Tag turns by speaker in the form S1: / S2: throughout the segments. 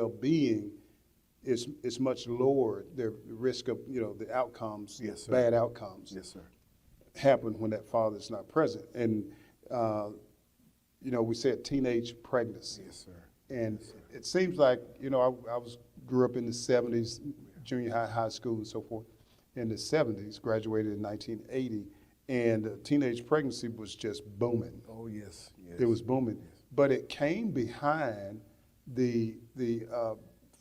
S1: well-being is much lower. The risk of, the outcomes,
S2: Yes, sir.
S1: bad outcomes,
S2: Yes, sir.
S1: happen when that father is not present. And, we said teenage pregnancy.
S2: Yes, sir.
S1: And
S2: Yes, sir.
S1: it seems like, grew up in the 70s, junior high school and so forth. In the 70s, graduated in 1980, and teenage pregnancy was just booming.
S2: Oh, yes. Yes.
S1: It was booming.
S2: Yes.
S1: But it came behind the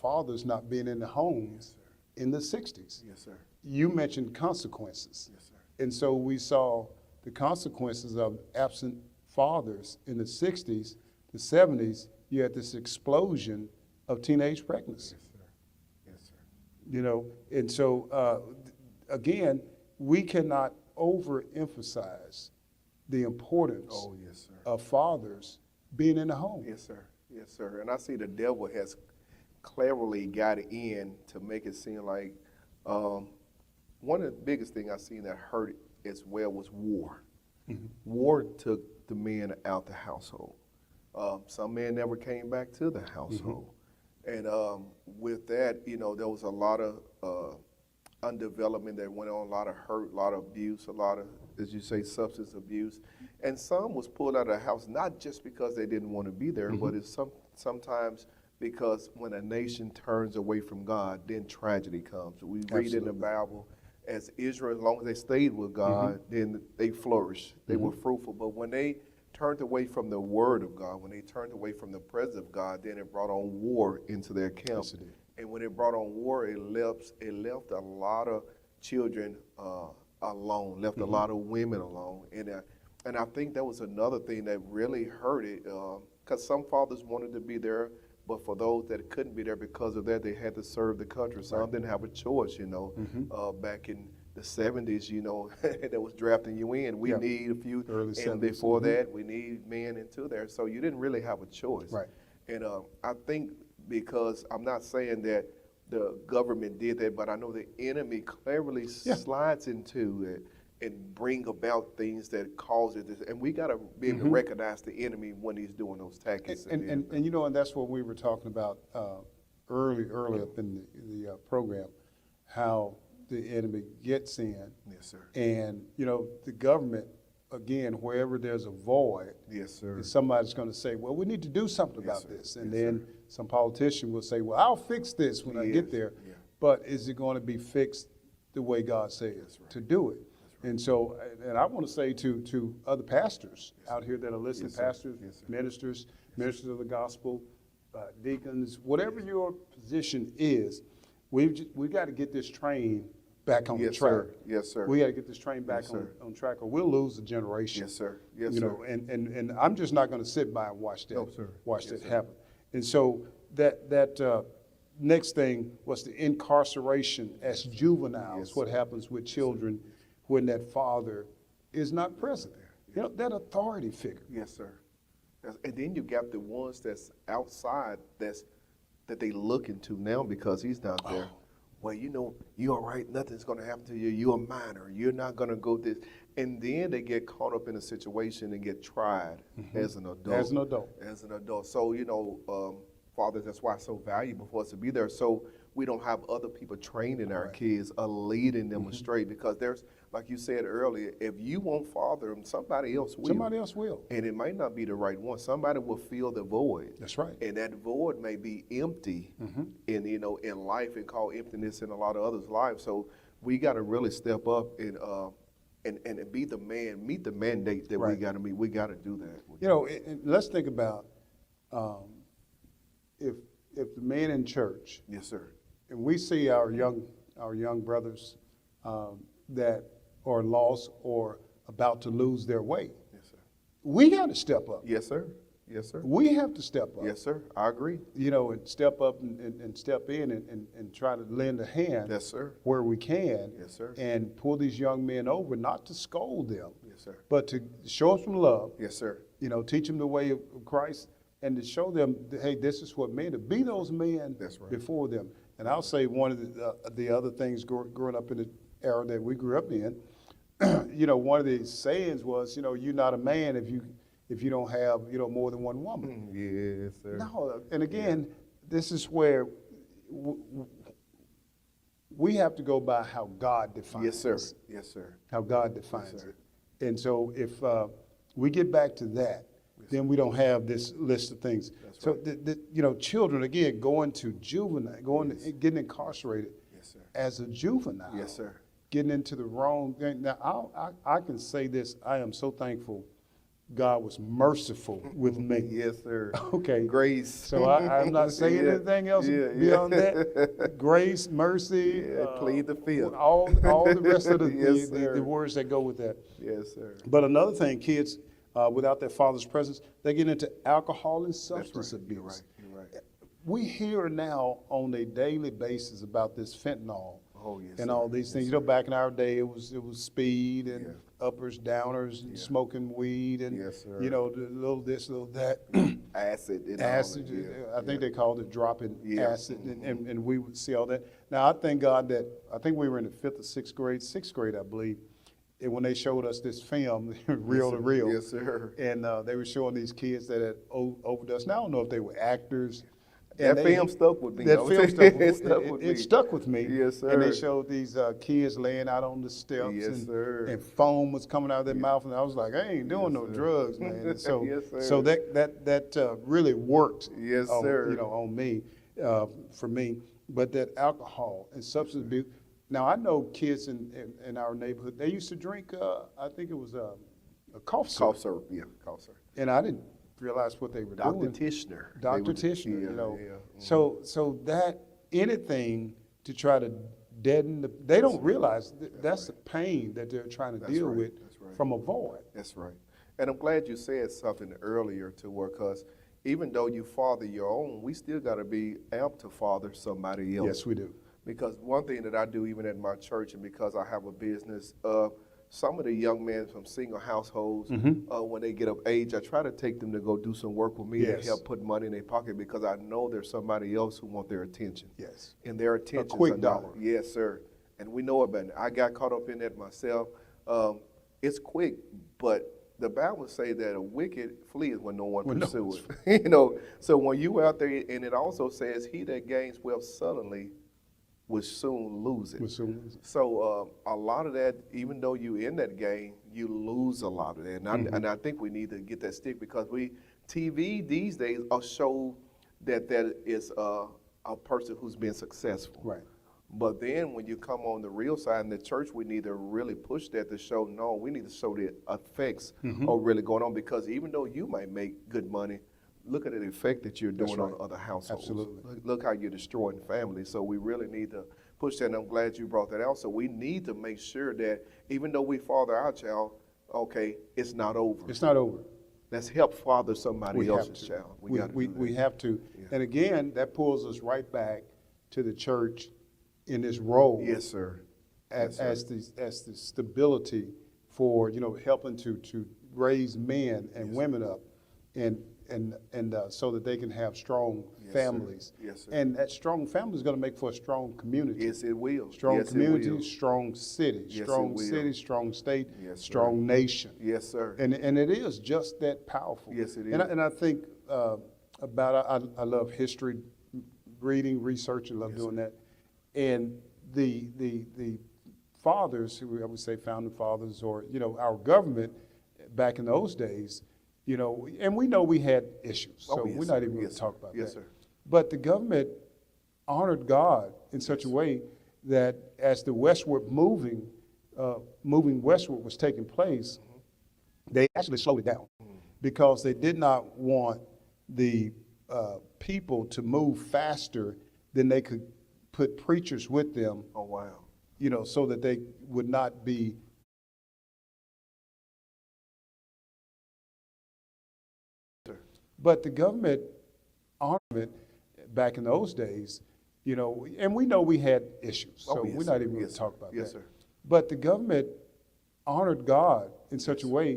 S1: fathers not being in the home
S2: Yes, sir.
S1: in the 60s.
S2: Yes, sir.
S1: You mentioned consequences.
S2: Yes, sir.
S1: And so we saw the consequences of absent fathers in the 60s, the 70s. You had this explosion of teenage pregnancy.
S2: Yes, sir. Yes, sir.
S1: And so, again, we cannot overemphasize the importance
S2: Oh, yes, sir.
S1: of fathers being in the home.
S2: Yes, sir. Yes, sir. And I see the devil has cleverly got it in to make it seem like one of the biggest things I seen that hurt as well was war.
S1: Mm-hmm.
S2: War took the men out the household. Some men never came back to the household.
S1: Mm-hmm.
S2: And with that, there was a lot of undevelopment that went on, a lot of hurt, a lot of abuse, a lot of, as you say, substance abuse. And some was pulled out of the house, not just because they didn't want to be there,
S1: Mm-hmm.
S2: but it's sometimes because when a nation turns away from God, then tragedy comes. We read in the
S1: Absolutely.
S2: Bible, as Israel, as long as they stayed with God, then they flourished. They were fruitful. But when they turned away from the word of God, when they turned away from the presence of God, then it brought on war into their camp.
S1: Yes, it did.
S2: And when it brought on war, it left a lot of children alone, left a lot of women alone. And I think that was another thing that really hurt it, because some fathers wanted to be there, but for those that couldn't be there because of that, they had to serve the country. Some didn't have a choice, back in the 70s, that was drafting you in. We need a few,
S1: Early
S2: and
S1: 70s.
S2: before that, we need men into there. So you didn't really have a choice.
S1: Right.
S2: And I think, because I'm not saying that the government did that, but I know the enemy cleverly slides into it and bring about things that cause it. And we got to be able to recognize the enemy when he's doing those tactics.
S1: And that's what we were talking about early up in the program, how the enemy gets in.
S2: Yes, sir.
S1: And, the government, again, wherever there's a void,
S2: Yes, sir.
S1: somebody's going to say, well, we need to do something about
S2: sir.
S1: this. And
S2: Yes,
S1: then some politician will say, well, I'll fix this when I get there.
S2: Yeah.
S1: But is it going to be fixed the way God says to do it? And so, and I want to say to other pastors out here that are listening,
S2: Yes, sir.
S1: pastors,
S2: Yes, sir.
S1: ministers of the gospel, deacons, whatever your position is, we got to get this train back on the
S2: Yes,
S1: track.
S2: sir. Yes, sir.
S1: We got to get this train back
S2: Yes, sir.
S1: on track, or we'll lose a generation.
S2: Yes, sir. Yes,
S1: You
S2: sir.
S1: know, and I'm just not going to sit by and watch that.
S2: No, sir.
S1: Watch
S2: Yes,
S1: that
S2: sir.
S1: happen. And so that next thing was the incarceration as juveniles.
S2: Yes,
S1: What
S2: sir.
S1: happens with children when that father is not present? That authority figure.
S2: Yes, sir. And then you got the ones that's outside that they look into now because he's not there. Well, you're all right. Nothing's going to happen to you. You're a minor. You're not going to go this. And then they get caught up in a situation and get tried as an adult.
S1: As an adult.
S2: As an adult. So, fathers, that's why it's so valuable for us to be there. So we don't have other people training our kids or leading them astray, because there's, like you said earlier, if you won't father them, somebody else will.
S1: Somebody else will.
S2: And it might not be the right one. Somebody will fill the void.
S1: That's right.
S2: And that void may be empty in life, and call emptiness in a lot of others' lives. So we got to really step up and be the man, meet the mandate that we got to meet. We got to do that.
S1: And let's think about if the man in church,
S2: Yes, sir.
S1: and we see our young brothers that are lost or about to lose their way,
S2: Yes, sir.
S1: we got to step up.
S2: Yes, sir. Yes, sir.
S1: We have to step up.
S2: Yes, sir. I agree.
S1: And step up and step in and try to lend a hand
S2: Yes, sir.
S1: where we can.
S2: Yes, sir.
S1: And pull these young men over, not to scold them,
S2: Yes, sir.
S1: but to show them some love.
S2: Yes, sir.
S1: Teach them the way of Christ, and to show them that, hey, this is what men do. Be those men
S2: That's right.
S1: before them. And I'll say one of the other things growing up in the era that we grew up in, one of the sayings was, you're not a man if you don't have, more than one woman.
S2: Yes, sir.
S1: No, and again, this is where we have to go by how God defines
S2: Yes, sir.
S1: it.
S2: Yes, sir.
S1: How God defines
S2: sir.
S1: it. And so if we get back to that, then we don't have this list of things.
S2: That's
S1: So,
S2: right.
S1: children, again, going to juvenile, getting incarcerated
S2: Yes, sir.
S1: as a juvenile.
S2: Yes, sir.
S1: Getting into the wrong thing. Now, I can say this, I am so thankful God was merciful with me.
S2: Yes, sir.
S1: Okay.
S2: Grace.
S1: So I'm not saying
S2: Yeah.
S1: anything else
S2: Yeah,
S1: beyond
S2: yeah.
S1: that. Grace, mercy,
S2: Yeah, plead the fifth.
S1: all the rest of
S2: Yes,
S1: the
S2: sir.
S1: words that go with that.
S2: Yes, sir.
S1: But another thing, kids, without their father's presence, they get into alcohol and
S2: That's
S1: substance
S2: right.
S1: abuse.
S2: You're right. You're right.
S1: We hear now on a daily basis about this fentanyl
S2: Oh, yes,
S1: and
S2: sir.
S1: all these
S2: Yes,
S1: things.
S2: sir.
S1: You know, back in our day, it was speed and
S2: Yeah.
S1: uppers, downers, and
S2: Yeah.
S1: smoking weed, and
S2: Yes, sir.
S1: you know, the little this, little that.
S2: Acid. And
S1: Acid,
S2: all that.
S1: I think they called it dropping
S2: Yeah.
S1: acid, and we would see all that. Now, I thank God that, I think we were in the 5th or 6th grade, I believe, and when they showed us this film, reel to reel,
S2: Yes, sir.
S1: and they were showing these kids that had overdosed. Now, I don't know if they were actors.
S2: That film stuck with me.
S1: That film stuck with,
S2: It
S1: it stuck with me.
S2: Yes, sir.
S1: And they showed these kids laying out on the steps,
S2: Yes, sir.
S1: and foam was coming out of their mouth, and I was like, I ain't doing no drugs, man. And so,
S2: Yes, sir.
S1: so that really worked.
S2: Yes,
S1: on,
S2: sir.
S1: on me, for me. But that alcohol and substance abuse. Now I know kids in our neighborhood. They used to drink. I think it was a cough syrup.
S2: Cough syrup. Yeah, cough syrup.
S1: And I didn't realize what they were
S2: Dr.
S1: doing.
S2: Tishner.
S1: Dr. Tishner,
S2: Yeah,
S1: you know.
S2: yeah.
S1: So that anything to try to deaden they don't realize that's the pain that they're trying to deal
S2: right.
S1: with
S2: That's right.
S1: from a void.
S2: That's right. And I'm glad you said something earlier to where, because even though you father your own, we still got to be amped to father somebody else.
S1: Yes, we do.
S2: Because one thing that I do even at my church, and because I have a business, some of the young men from single households, when they get of age, I try to take them to go do some work with me
S1: Yes.
S2: to help put money in their pocket, because I know there's somebody else who want their attention.
S1: Yes.
S2: And their attention
S1: quick dollar.
S2: Yes, sir. And we know about it. I got caught up in that myself. It's quick, but the Bible say that a wicked fleeth when no one pursues it. You know, so when you out there, and it also says, he that gains wealth suddenly will soon lose it. So a lot of that, even though you in that game, you lose a lot of that. And I think we need to get that stick, because TV these days will show that is a person who's been successful.
S1: Right.
S2: But then when you come on the real side in the church, we need to really push that to show, no, we need to show the effects are really going on, because even though you might make good money, look at the effect that you're doing on other households.
S1: Absolutely.
S2: Look how you're destroying families. So we really need to push that, and I'm glad you brought that out. So we need to make sure that even though we father our child, okay, it's not over.
S1: It's not over.
S2: Let's help father somebody
S1: We
S2: else's
S1: have to.
S2: child.
S1: We have to.
S2: Yeah.
S1: And again, that pulls us right back to the church in this role.
S2: Yes, sir.
S1: As the stability for helping to raise men and women up, and so that they can have strong families.
S2: Yes, sir.
S1: And that strong family is going to make for a strong community.
S2: Yes, it will.
S1: Strong
S2: Yes, it
S1: community,
S2: will.
S1: strong city,
S2: Yes,
S1: strong
S2: it will.
S1: city, strong state,
S2: Yes, sir.
S1: strong nation.
S2: Yes, sir.
S1: And it is just that powerful.
S2: Yes, it is.
S1: And I think I love history, reading, researching, love doing that. And the fathers, who I would say founding fathers, or our government back in those days, and we know we had issues, so
S2: yes,
S1: we're
S2: sir.
S1: not even going
S2: Yes,
S1: to talk about
S2: yes,
S1: that.
S2: sir.
S1: But the government honored God in such a way that as the moving westward was taking place, they actually slowed it down because they did not want the people to move faster than they could put preachers with them.
S2: Oh, wow.
S1: So that they would not be. But the government honored it back in those days, and we know we had issues, so
S2: yes,
S1: we're
S2: sir.
S1: not even going
S2: Yes,
S1: to talk about
S2: yes,
S1: that.
S2: sir.
S1: But the government honored God in such a way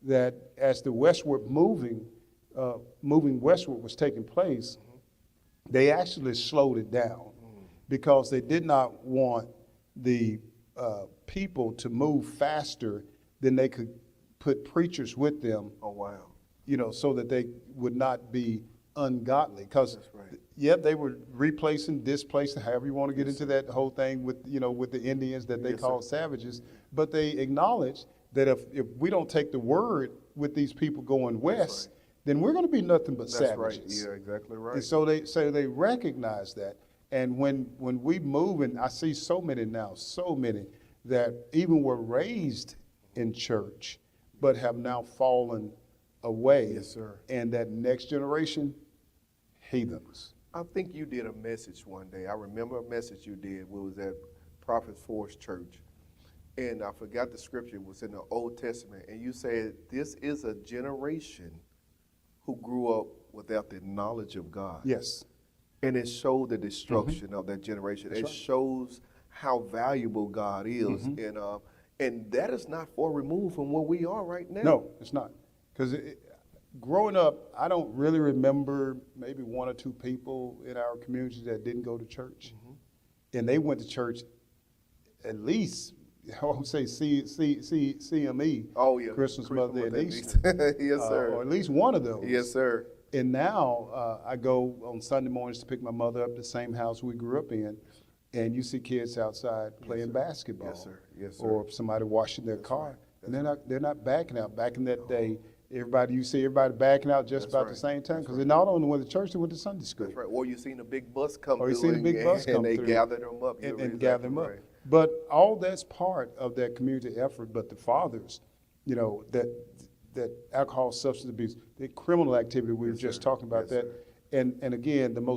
S1: that as the moving westward was taking place, they actually slowed it down because they did not want the people to move faster than they could put preachers with them.
S2: Oh, wow.
S1: So that they would not be ungodly. Because,
S2: That's right.
S1: Yep, they were replacing, displacing, however you want to get into that whole thing with, with the Indians that they
S2: Yes,
S1: call savages. But they acknowledged that if we don't take the word with these people going west, then we're going to be nothing but
S2: That's
S1: savages.
S2: right. Yeah, exactly right.
S1: And so they recognize that. And when we move, and I see so many now, so many that even were raised in church, but have now fallen away.
S2: Yes, sir.
S1: And that next generation, heathens.
S2: I think you did a message one day. I remember a message you did. It was at Prophet Forest Church. And I forgot the scripture. It was in the Old Testament. And you said, this is a generation who grew up without the knowledge of God.
S1: Yes.
S2: And it showed the destruction of that generation.
S1: That's
S2: it
S1: right.
S2: shows how valuable God is. And that is not far removed from where we are right now.
S1: No, it's not. Because growing up, I don't really remember maybe one or two people in our community that didn't go to church. And they went to church at least, I would say CME.
S2: Oh, yeah.
S1: Christmas, Mother, and Easter.
S2: Yes, sir.
S1: Or at least one of those.
S2: Yes, sir.
S1: And now I go on Sunday mornings to pick my mother up, the same house we grew up in, and you see kids outside playing basketball.
S2: Yes, sir. Yes, sir.
S1: Or somebody washing their car.
S2: right.
S1: And they're not backing out. Back in that day, you see everybody backing out just
S2: That's
S1: about
S2: right.
S1: the same time,
S2: That's
S1: because
S2: right.
S1: they not only went to church, they went to Sunday school.
S2: That's right. Or you seen a big bus come
S1: Or you
S2: through
S1: seen a big bus come
S2: and they
S1: through.
S2: gathered them up. You're
S1: And
S2: exactly
S1: gather them up.
S2: right.
S1: But all that's part of that community effort. But the fathers, that alcohol, substance abuse, the criminal activity we were
S2: Yes,
S1: just
S2: sir.
S1: talking about
S2: Yes,
S1: that. And again, the most